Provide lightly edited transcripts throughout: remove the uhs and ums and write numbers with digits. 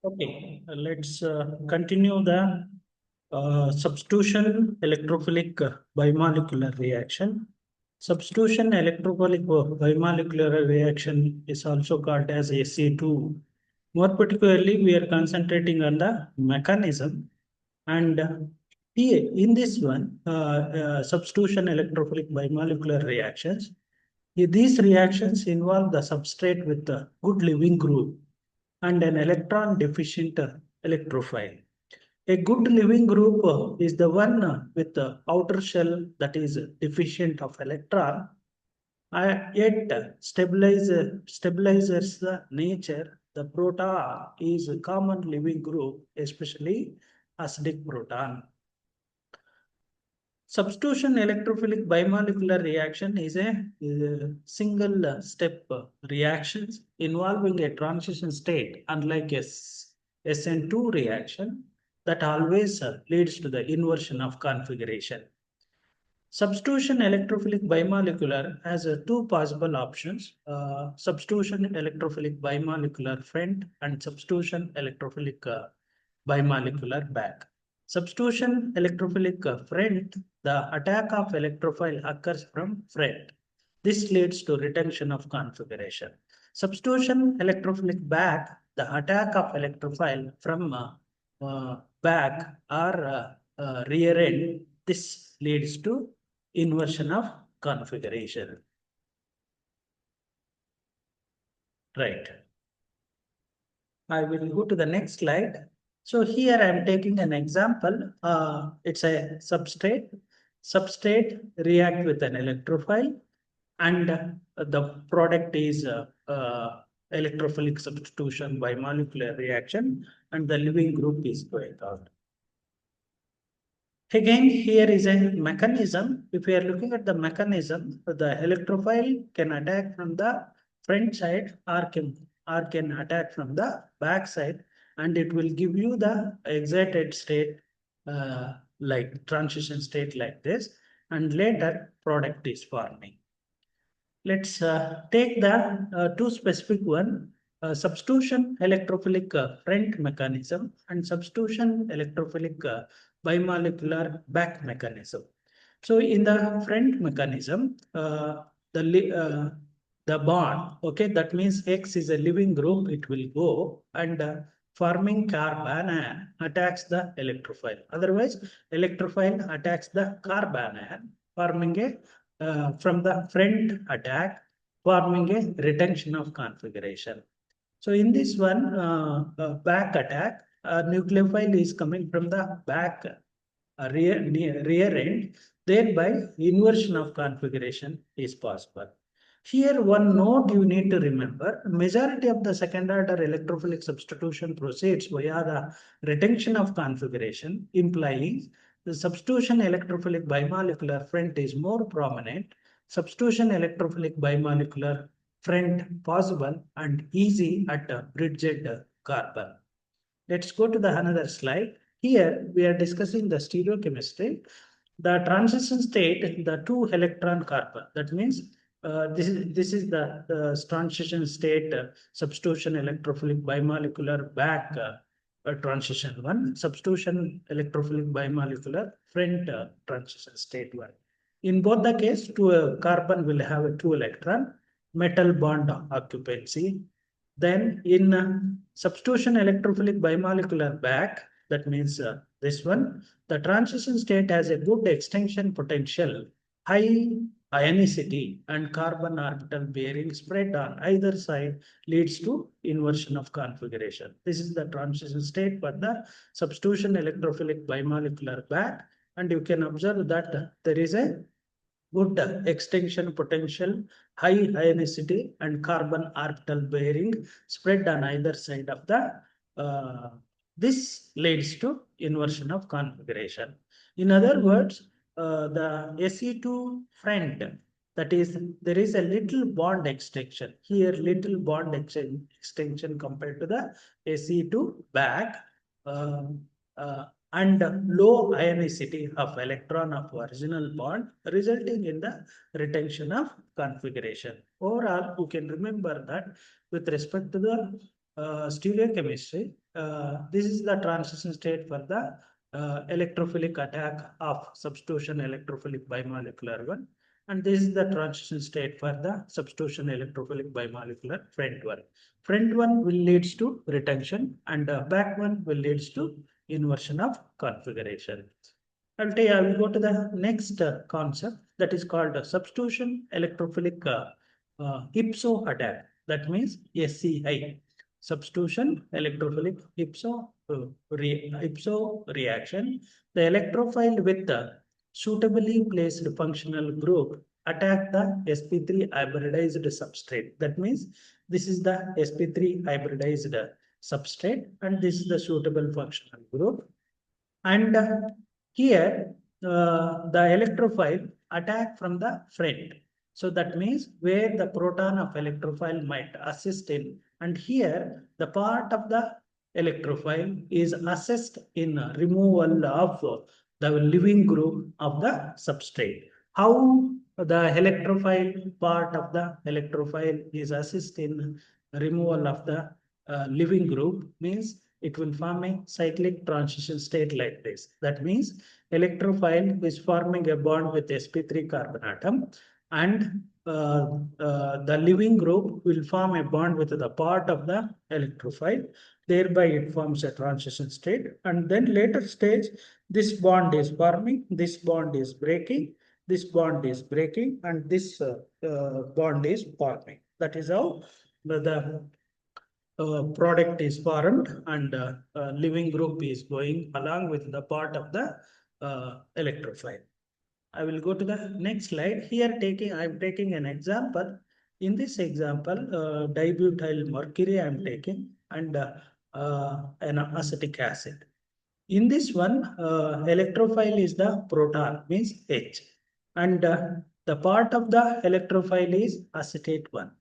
Okay, let's continue the substitution electrophilic bimolecular reaction. Substitution electrophilic bimolecular reaction is also called as SC2. More particularly, we are concentrating on the mechanism. And here in this one, substitution electrophilic bimolecular reactions, these reactions involve the substrate with a good leaving group and an electron deficient electrophile. A good leaving group is the one with the outer shell that is deficient of electron, yet stabilizes the nature. The proton is a common leaving group, especially acidic proton. Substitution electrophilic bimolecular reaction is a single step reactions involving a transition state, unlike a SN2 reaction that always leads to the inversion of configuration. Substitution electrophilic bimolecular has two possible options, substitution electrophilic bimolecular front and substitution electrophilic bimolecular back. Substitution electrophilic front, the attack of electrophile occurs from front. This leads to retention of configuration. Substitution electrophilic back, the attack of electrophile from back or rear end. This leads to inversion of configuration. Right. I will go to the next slide. So here I am taking an example. It's a substrate. Substrate react with an electrophile, and the product is electrophilic substitution bimolecular reaction, and the leaving group is going out. Again, here is a mechanism. If we are looking at the mechanism, the electrophile can attack from the front side or can attack from the back side, and it will give you the excited state like transition state like this, and later product is forming. Let's take the two specific one, substitution electrophilic front mechanism and substitution electrophilic bimolecular back mechanism. So in the front mechanism, the bond, okay, that means X is a living group, it will go and forming carbanion attacks the electrophile. Otherwise, electrophile attacks the carbanion, forming a from the front attack, forming a retention of configuration. So in this one, back attack, nucleophile is coming from the back rear end, thereby inversion of configuration is possible. Here, one note you need to remember, majority of the second order electrophilic substitution proceeds via the retention of configuration, implying the substitution electrophilic bimolecular front is more prominent. Substitution electrophilic bimolecular front possible and easy at a bridged carbon. Let's go to the another slide. Here we are discussing the stereochemistry. The transition state, the two electron carbon. That means this is the transition state substitution electrophilic bimolecular back transition one, substitution electrophilic bimolecular front transition state one. In both the case, two carbon will have a two electron, metal bond occupancy. Then in substitution electrophilic bimolecular back, that means this one, the transition state has a good extension potential, high ionicity, and carbon orbital bearing spread on either side leads to inversion of configuration. This is the transition state for the substitution electrophilic bimolecular back, and you can observe that there is a good extension potential, high ionicity, and carbon orbital bearing spread on either side of the this leads to inversion of configuration. In other words, the Se2 front, that is, there is a little bond extension. Here, little bond extension compared to the Se2 back. And low ionicity of electron of original bond, resulting in the retention of configuration. Overall, you can remember that with respect to the stereochemistry. This is the transition state for the electrophilic attack of substitution electrophilic bimolecular one. And this is the transition state for the substitution electrophilic bimolecular front one. Front one will leads to retention and back one will leads to inversion of configuration. I will go to the next concept that is called substitution electrophilic Ipso attack. That means SCI. Substitution electrophilic Ipso reaction. The electrophile with the suitably placed functional group attack the sp3 hybridized substrate. That means this is the sp3 hybridized substrate and this is the suitable functional group. And here the electrophile attack from the front. So that means where the proton of electrophile might assist in, and here the part of the electrophile is assist in removal of the living group of the substrate. How the electrophile part of the electrophile is assist in removal of the living group means it will form a cyclic transition state like this. That means electrophile is forming a bond with sp3 carbon atom and the living group will form a bond with the part of the electrophile. Thereby it forms a transition state, and then later stage this bond is forming, this bond is breaking, this bond is breaking, and this bond is forming. That is how the product is formed and living group is going along with the part of the electrophile. I will go to the next slide. Here I am taking an example. In this example, dibutyl mercury I am taking and an acetic acid. In this one, electrophile is the proton, means H, and the part of the electrophile is acetate one.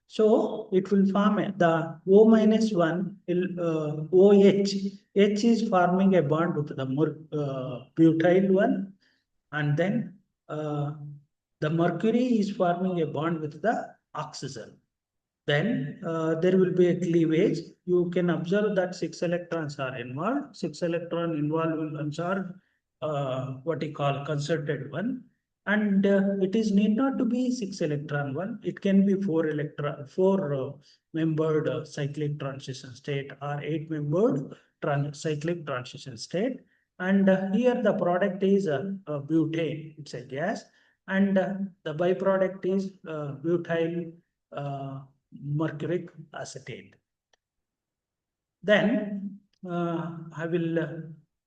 So it will form the O minus one OH. H is forming a bond with the butyl one, and then the mercury is forming a bond with the oxygen. Then there will be a cleavage. You can observe that 6 electrons are involved. 6 electron involvements are what you call concerted one. And it is need not to be 6 electron one. It can be 4 membered cyclic transition state or 8 membered cyclic transition state. And here the product is butane. It's a gas. And the byproduct is butyl mercuric acetate. Then I will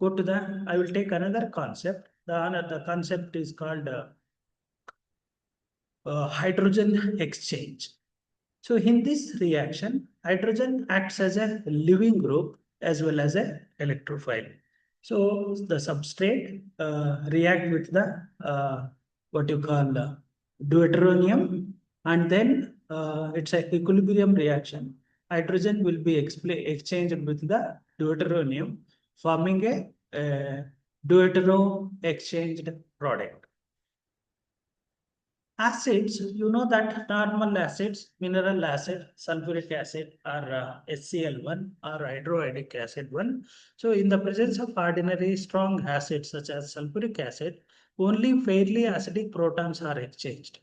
I will take another concept. The concept is called hydrogen exchange. So in this reaction, hydrogen acts as a living group as well as a electrophile. So the substrate react with the what you call deuteronium, and then it's an equilibrium reaction. Hydrogen will be exchanged with the deuteronium, forming a deutero exchanged product. Acids, you know that normal acids, mineral acid, sulfuric acid, or HCl1 or hydroiodic acid 1. So in the presence of ordinary strong acids such as sulfuric acid, only fairly acidic protons are exchanged.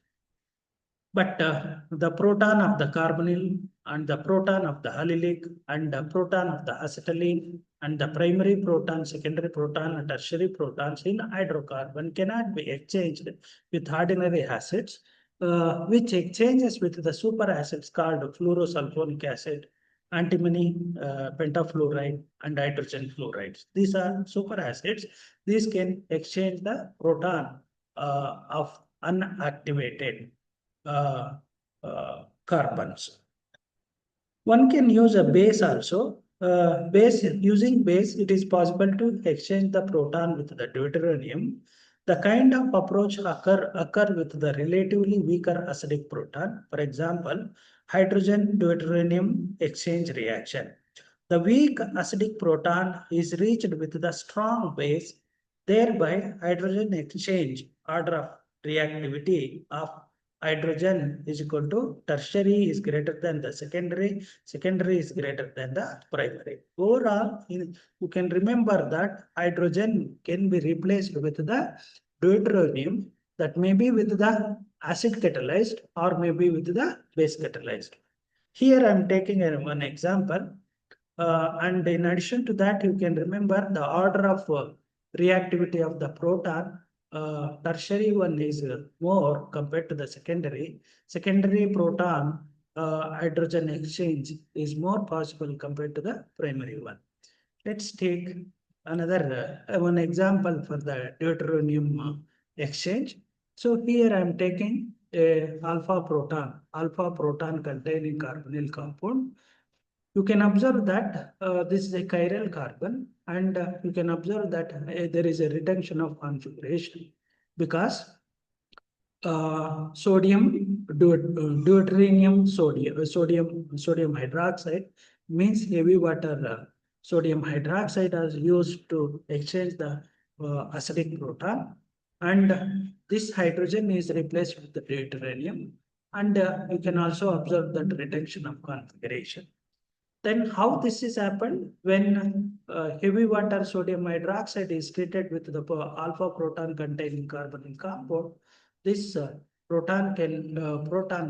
But the proton of the carbonyl and the proton of the allylic and the proton of the acetylene and the primary proton, secondary proton and tertiary protons in hydrocarbon cannot be exchanged with ordinary acids, which exchanges with the superacids called fluorosulfonic acid, antimony pentafluoride, and hydrogen fluorides. These are superacids. These can exchange the proton of unactivated carbons. One can use a base also. Using base, it is possible to exchange the proton with the deuteronium. The kind of approach occur with the relatively weaker acidic proton. For example, hydrogen deuteronium exchange reaction. The weak acidic proton is reached with the strong base. Thereby, hydrogen exchange order of reactivity of hydrogen is equal to tertiary is greater than the secondary, secondary is greater than the primary. Overall, you can remember that hydrogen can be replaced with the deuteronium, that may be with the acid catalyzed or maybe with the base catalyzed. Here I am taking one example. And in addition to that, you can remember the order of reactivity of the proton. Tertiary one is more compared to the secondary. Secondary proton hydrogen exchange is more possible compared to the primary one. Let's take another one example for the deuteronium exchange. So here I am taking a alpha proton containing carbonyl compound. You can observe that this is a chiral carbon, and you can observe that there is a retention of configuration because sodium deuterium sodium hydroxide means heavy water sodium hydroxide is used to exchange the acidic proton, and this hydrogen is replaced with the deuterium, and you can also observe that retention of configuration. Then how this is happened when heavy water sodium hydroxide is treated with the alpha proton containing carbonyl compound, this proton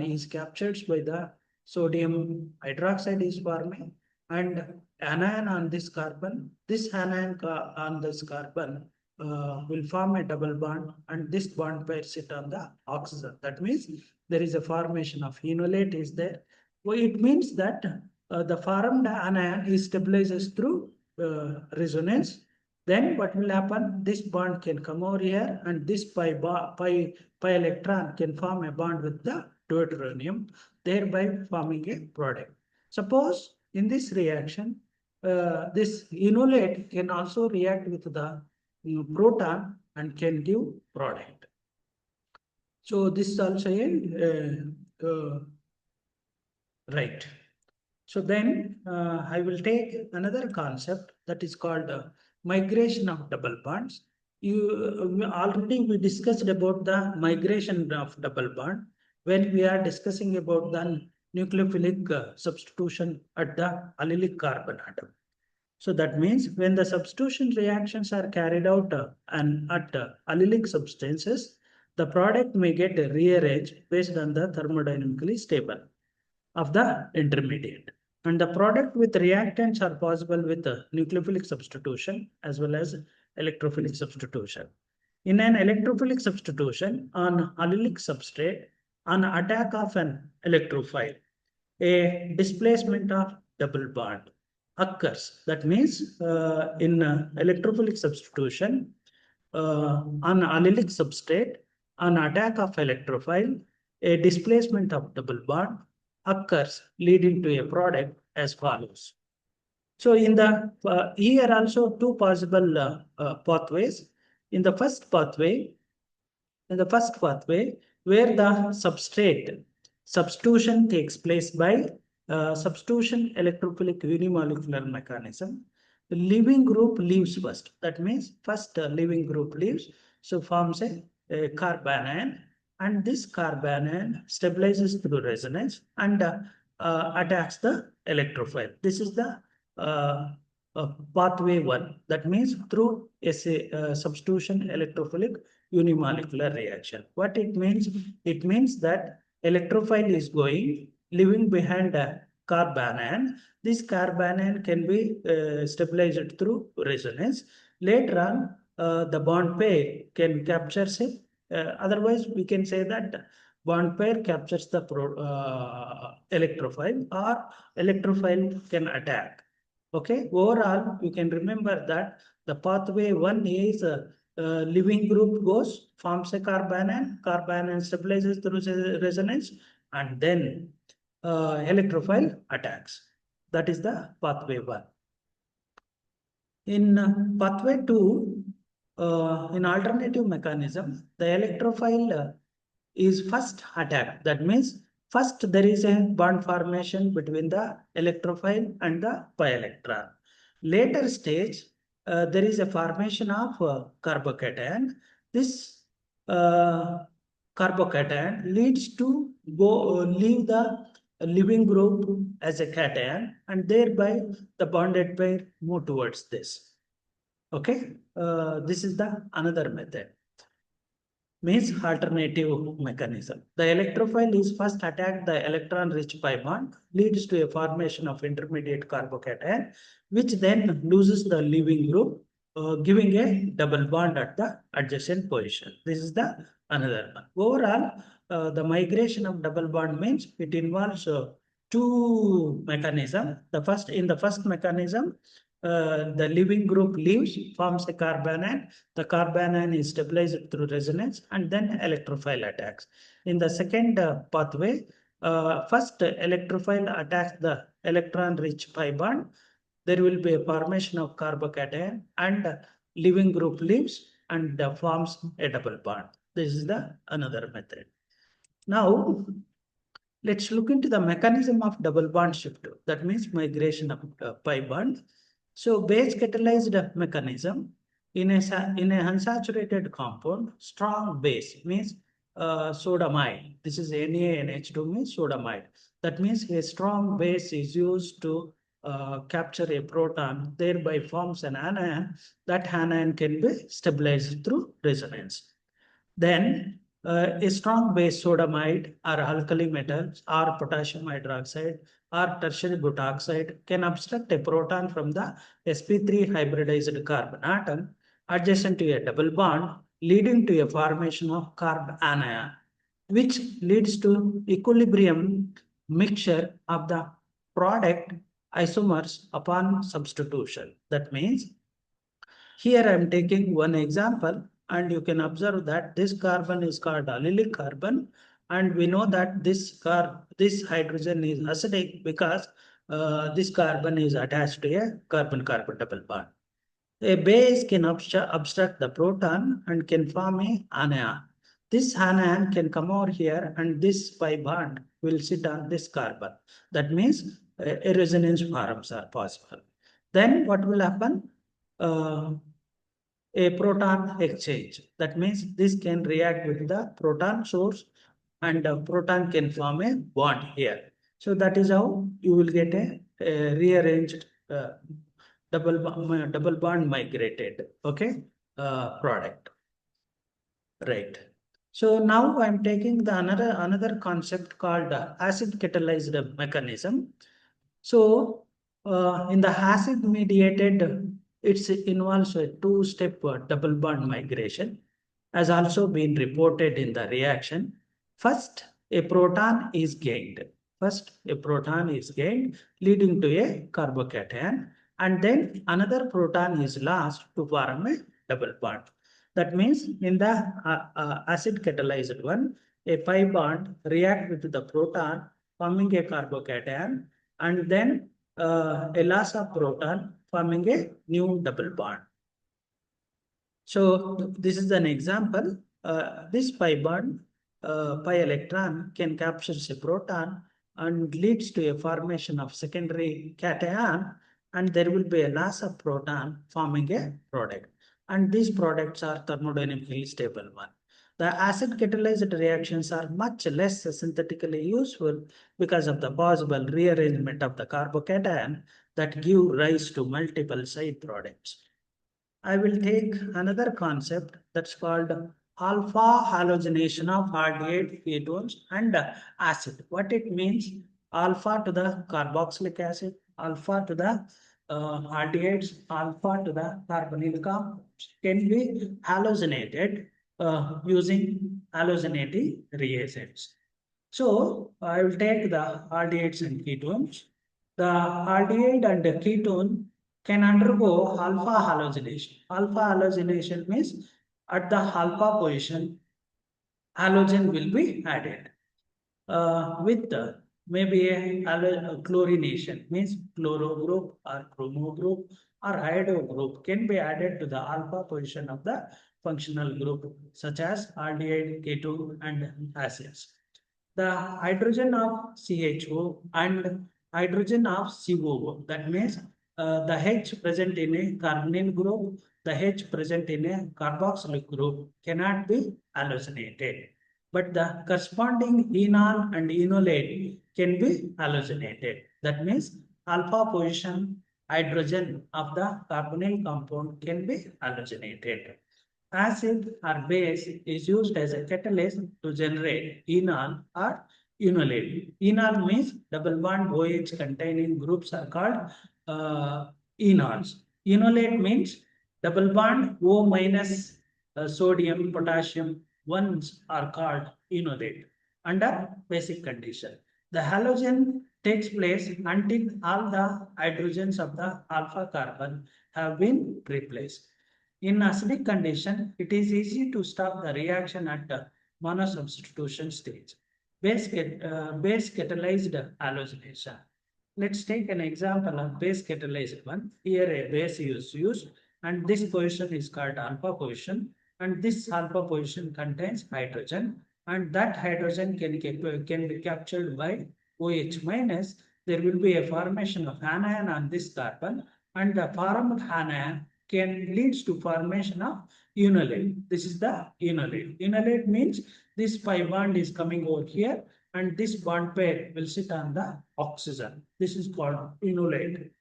is captured by the sodium hydroxide is forming, and anion on this carbon, this anion on this carbon will form a double bond, and this bond pairs it on the oxygen. That means there is a formation of enolate is there. Well, it means that the formed anion is stabilized through resonance. Then what will happen? This bond can come over here, and this pi electron can form a bond with the deuteronium, thereby forming a product. Suppose in this reaction, this enolate can also react with the proton and can give product. So this is also a right. So then I will take another concept that is called migration of double bonds. Already we discussed about the migration of double bond when we are discussing about the nucleophilic substitution at the allylic carbon atom. So that means when the substitution reactions are carried out at allylic substances, the product may get rearranged based on the thermodynamically stable of the intermediate. And the product with reactants are possible with nucleophilic substitution as well as electrophilic substitution. In an electrophilic substitution on allylic substrate, on attack of an electrophile, a displacement of double bond occurs. That means in electrophilic substitution on allylic substrate, on attack of electrophile, a displacement of double bond occurs, leading to a product as follows. So in the here also two possible pathways. In the first pathway, where the substrate substitution takes place by substitution electrophilic unimolecular mechanism, the leaving group leaves first. That means first leaving group leaves, so forms a carbanion, and this carbanion stabilizes through resonance and attacks the electrophile. This is the pathway one. That means through a substitution electrophilic unimolecular reaction. What it means? It means that electrophile is going, leaving behind a carbanion. This carbanion can be stabilized through resonance. Later on, the bond pair can capture it. Otherwise, we can say that bond pair captures the electrophile, or electrophile can attack. Okay, overall, you can remember that the pathway one is leaving group goes, forms a carbanion stabilizes through resonance, and then electrophile attacks. That is the pathway one. In pathway two, in alternative mechanism, the electrophile is first attacked. That means first there is a bond formation between the electrophile and the pi electron. Later stage, there is a formation of carbocation. This carbocation leads to leave the living group as a cation, and thereby the bonded pair move towards this. Okay, this is the another method, means alternative mechanism. The electrophile is first attack the electron-rich pi bond, leads to a formation of intermediate carbocation, which then loses the leaving group, giving a double bond at the adjacent position. This is the another one. Overall, the migration of double bond means it involves two mechanisms. In the first mechanism, the leaving group leaves, forms a carbanion. The carbanion is stabilized through resonance, and then electrophile attacks. In the second pathway, first electrophile attacks the electron-rich pi bond. There will be a formation of carbocation, and leaving group leaves and forms a double bond. This is the another method. Now, let's look into the mechanism of double bond shift. That means migration of pi bond. So base catalyzed mechanism in a unsaturated compound, strong base means sodamide. This is NaNH2 means sodamide. That means a strong base is used to capture a proton, thereby forms an anion. That anion can be stabilized through resonance. Then a strong base sodamide or alkali metals or potassium hydroxide or tertiary butoxide can obstruct a proton from the sp3 hybridized carbon atom adjacent to a double bond, leading to a formation of carb anion, which leads to equilibrium mixture of the product isomers upon substitution. That means here I am taking one example, and you can observe that this carbon is called allylic carbon, and we know that this hydrogen is acidic because this carbon is attached to a carbon-carbon double bond. A base can obstruct the proton and can form a anion. This anion can come over here, and this pi bond will sit on this carbon. That means a resonance forms are possible. Then what will happen? A proton exchange. That means this can react with the proton source, and the proton can form a bond here. So that is how you will get a rearranged double bond migrated, okay, product. Right. So now I'm taking the another concept called acid catalyzed mechanism. So in the acid mediated, it involves a two-step double bond migration, has also been reported in the reaction. First, a proton is gained. Leading to a carbocation, and then another proton is lost to form a double bond. That means in the acid catalyzed one, a pi bond react with the proton forming a carbocation, and then a loss of proton forming a new double bond. So this is an example. This pi bond, pi electron can capture a proton and leads to a formation of secondary cation, and there will be a loss of proton forming a product. And these products are thermodynamically stable one. The acid catalyzed reactions are much less synthetically useful because of the possible rearrangement of the carbocation that give rise to multiple side products. I will take another concept that's called alpha halogenation of aldehyde, ketones, and acid. What it means, alpha to the carboxylic acid, alpha to the aldehydes, alpha to the carbonyl compounds can be halogenated using halogenating reagents. So I will take the aldehydes and ketones. The aldehyde and the ketone can undergo alpha halogenation. Alpha halogenation means at the alpha position, halogen will be added with maybe a chlorination, means chloro group or chromo group or hydro group can be added to the alpha position of the functional group, such as aldehyde, ketone, and acids. The hydrogen of CHO and hydrogen of COO, that means the H present in a carbonyl group, the H present in a carboxylic group cannot be halogenated. but the corresponding enol and enolate can be halogenated. That means alpha position hydrogen of the carbonyl compound can be halogenated. Acid or base is used as a catalyst to generate enol or enolate. Enol means double bond OH containing groups are called enols. Enolate means double bond O minus sodium, potassium ones are called enolate under basic condition. The halogen takes place until all the hydrogens of the alpha carbon have been replaced. In acidic condition, it is easy to stop the reaction at the monosubstitution stage. Base catalyzed halogenation. Let's take an example of base catalyzed one. Here a base is used and this position is called alpha position, and this alpha position contains hydrogen, and that hydrogen can be captured by OH minus. There will be a formation of anion on this carbon, and the formed anion can leads to formation of enolate. This is the enolate. Enolate means this pi bond is coming over here and this bond pair will sit on the oxygen. This is called enolate.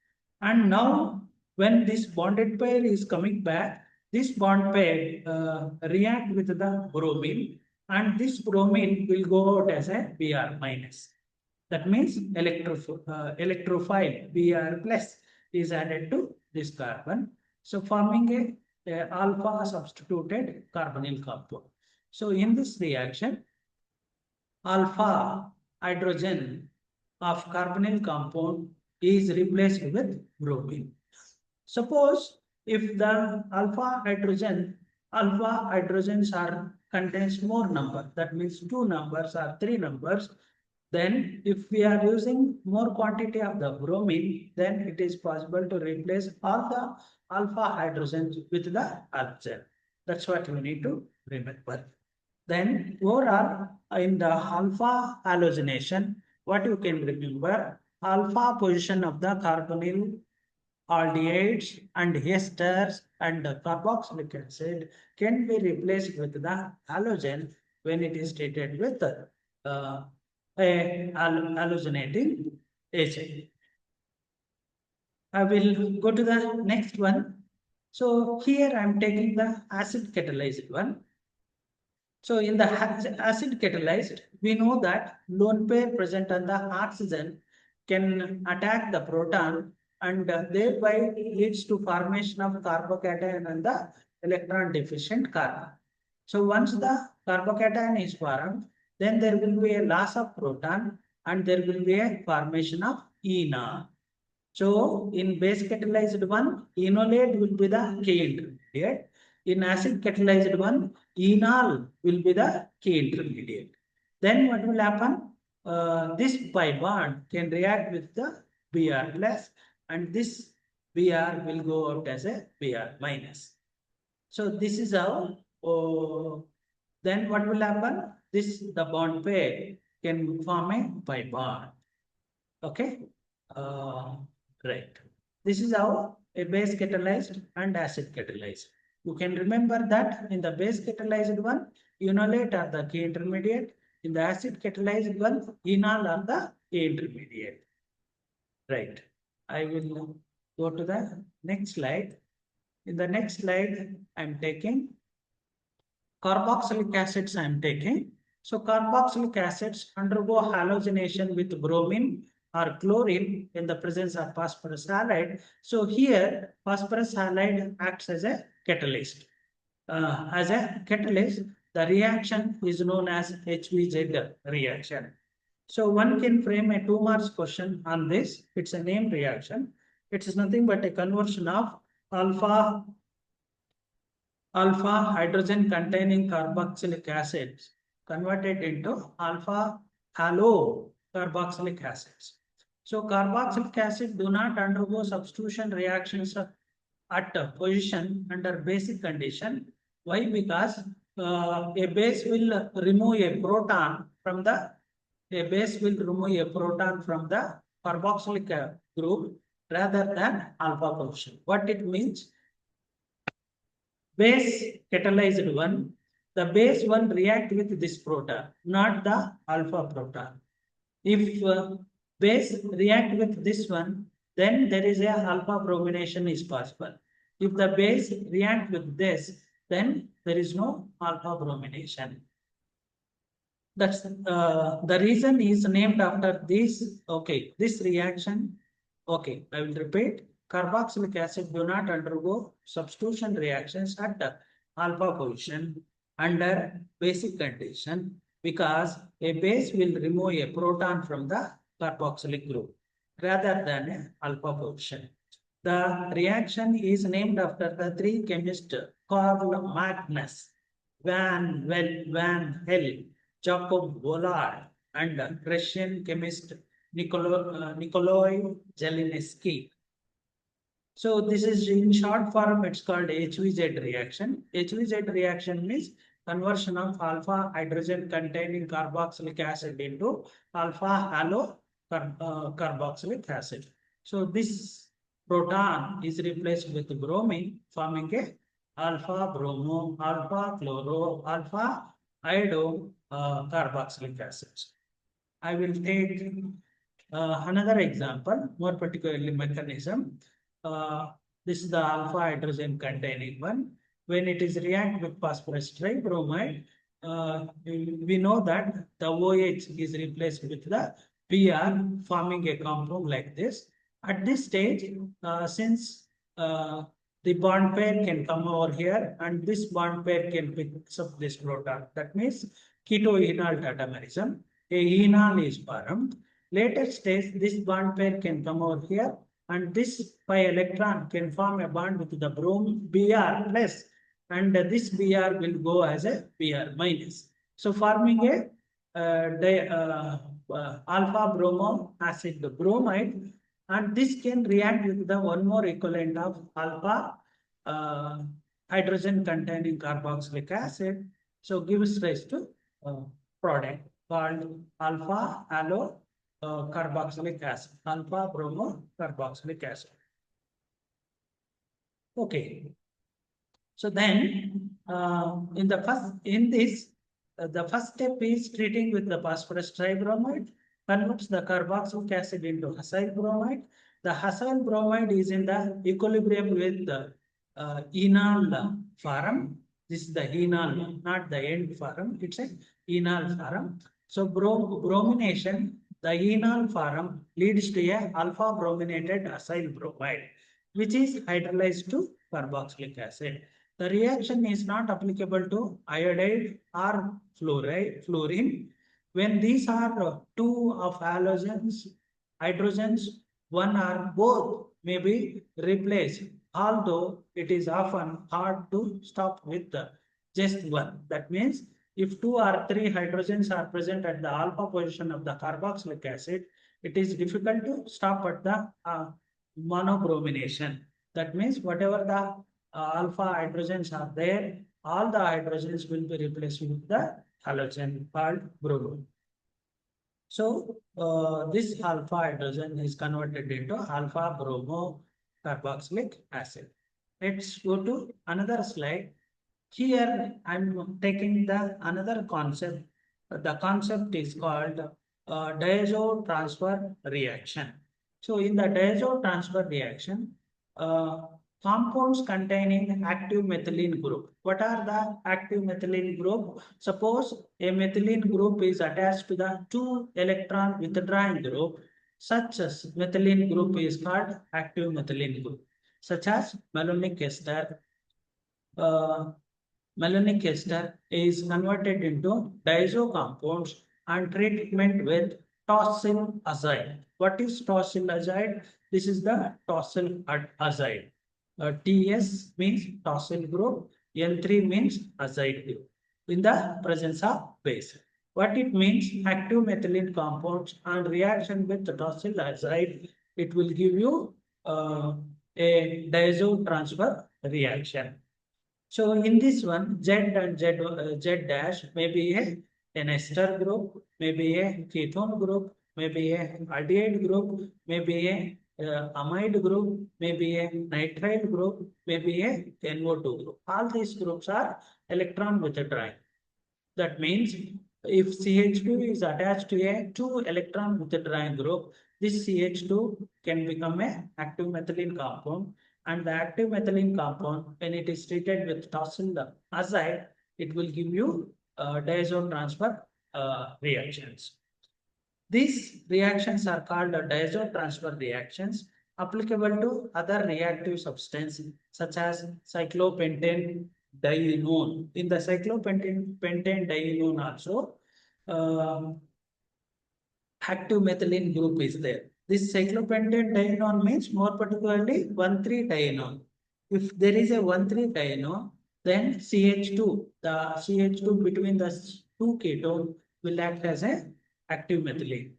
And now when this bonded pair is coming back, this bond pair react with the bromine, and this bromine will go out as a Br minus. That means electrophile Br plus is added to this carbon. So forming a alpha substituted carbonyl compound. So in this reaction, alpha hydrogen of carbonyl compound is replaced with bromine. Suppose if the alpha hydrogens are contains more number, that means 2 numbers or 3 numbers, then if we are using more quantity of the bromine, then it is possible to replace all the alpha hydrogens with the halogen. That's what you need to remember. Then overall in the alpha halogenation, what you can remember, alpha position of the carbonyl aldehydes and esters and the carboxylic acid can be replaced with the halogen when it is treated with a halogenating agent. I will go to the next one. So here I am taking the acid catalyzed one. So in the acid catalyzed, we know that lone pair present on the oxygen can attack the proton and thereby leads to formation of carbocation and the electron deficient carbon. So once the carbocation is formed, then there will be a loss of proton and there will be a formation of enol. So in base catalyzed one, enolate will be the key intermediate. In acid catalyzed one, enol will be the key intermediate. Then what will happen? This pi bond can react with the Br plus, and this Br will go out as a Br minus. So this is how. Then what will happen? The bond pair can form a pi bond. Okay. Right. This is how a base catalyzed and acid catalyzed. You can remember that in the base catalyzed one, enolate are the key intermediate. In the acid catalyzed one, enol are the key intermediate. Right. I will go to the next slide. In the next slide, I am taking carboxylic acids. I am taking. So carboxylic acids undergo halogenation with bromine or chlorine in the presence of phosphorus halide. So here phosphorus halide acts as a catalyst. The reaction is known as HVZ reaction. So one can frame a 2 marks question on this. It's a named reaction. It is nothing but a conversion of alpha hydrogen containing carboxylic acids converted into alpha halo carboxylic acids. So carboxylic acid do not undergo substitution reactions at position under basic condition. Why? Because a base will remove a proton from the carboxylic group rather than alpha position. What it means? Base catalyzed one, the base will react with this proton, not the alpha proton. If base react with this one, then there is a alpha bromination is possible. If the base react with this, then there is no alpha bromination. That's the reason is named after this. Okay, this reaction. Okay, I will repeat. Carboxylic acid do not undergo substitution reactions at the alpha position under basic condition because a base will remove a proton from the carboxylic group rather than an alpha position. The reaction is named after the three chemists Karl Magnus, Van Hel, Jacob Vollard, and Russian chemist Nikolai Jelinsky. So this is in short form, it's called HVZ reaction. HVZ reaction means conversion of alpha hydrogen containing carboxylic acid into alpha halo carboxylic acid. So this proton is replaced with bromine, forming a alpha bromo, alpha chloro, alpha iodo carboxylic acids. I will take another example, more particularly mechanism. This is the alpha hydrogen containing one. When it is react with phosphorus tribromide, we know that the OH is replaced with the Br, forming a compound like this. At this stage, since the bond pair can come over here and this bond pair can pick up this proton, that means keto-enol tautomerism. A enol is formed. Later stage, this bond pair can come over here and this pi electron can form a bond with the Br plus, and this Br will go as a Br minus. So forming a alpha bromo acid bromide, and this can react with the one more equivalent of alpha hydrogen containing carboxylic acid. So gives rise to product called alpha halo carboxylic acid, alpha bromo carboxylic acid. Okay. So then, the first step is treating with the phosphorus tribromide, converts the carboxylic acid into acyl bromide. The acyl bromide is in the equilibrium with the enol form. This is the enol, not the end form. It's a enol form. So bromination, the enol form leads to a alpha brominated acyl bromide, which is hydrolyzed to carboxylic acid. The reaction is not applicable to iodide or fluorine. When these are two of halogens, hydrogens, one or both may be replaced, although it is often hard to stop with just one. That means if two or three hydrogens are present at the alpha position of the carboxylic acid, it is difficult to stop at the monobromination. That means whatever the alpha hydrogens are there, all the hydrogens will be replaced with the halogen called bromine. So this alpha hydrogen is converted into alpha bromo carboxylic acid. Let's go to another slide. Here I'm taking the another concept. The concept is called Diazo transfer reaction. So in the Diazo transfer reaction, compounds containing active methylene group. What are the active methylene group? Suppose a methylene group is attached to the 2 electron withdrawing group. Such as methylene group is called active methylene group, such as malonic ester. Malonic ester is converted into diazo compounds and treatment with tosyl azide. What is tosyl azide? This is the tosyl azide. TS means tosyl group, N3 means azide group in the presence of base. What it means, active methylene compounds and reaction with the tosyl azide, it will give you a diazo transfer reaction. So in this one, Z and Z dash may be an ester group, maybe a ketone group, maybe a aldehyde group, maybe a amide group, maybe a nitrile group, maybe a NO2 group. All these groups are electron withdrawing. That means if CH2 is attached to a 2-electron withdrawing group, this CH2 can become a active methylene compound, and the active methylene compound, when it is treated with tosyl azide, it will give you diazo transfer reactions. These reactions are called diazo transfer reactions, applicable to other reactive substances such as cyclopentane dienone. In the cyclopentane dienone also, active methylene group is there. This cyclopentane dienone means more particularly 1,3-dienone. If there is a 1,3-dienone, then CH2, the CH2 between the two ketone will act as a active methylene.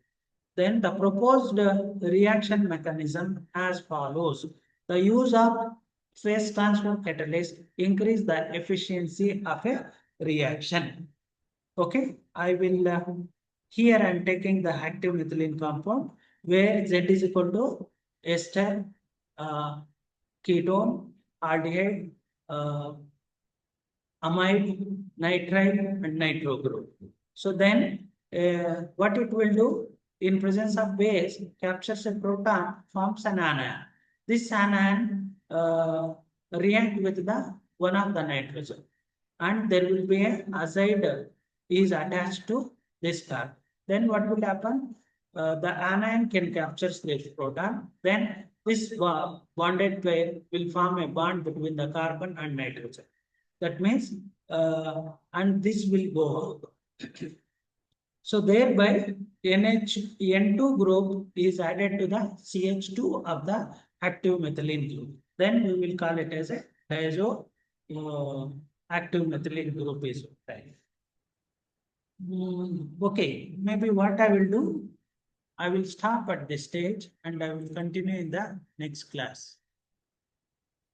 Then the proposed reaction mechanism as follows. The use of phase transfer catalyst increase the efficiency of a reaction. Okay, I will here I am taking the active methylene compound where Z is equal to ester, ketone, aldehyde, amide, nitride, and nitro group. So then what it will do in presence of base captures a proton, forms an anion. This anion react with the one of the nitrogen, and there will be an azide is attached to this carbon. Then what will happen? The anion can capture this proton. Then this bonded pair will form a bond between the carbon and nitrogen. That means, and this will go. So thereby, N2 group is added to the CH2 of the active methylene group. Then we will call it as a diazo active methylene group is right. Okay, maybe what I will do, I will stop at this stage and I will continue in the next class.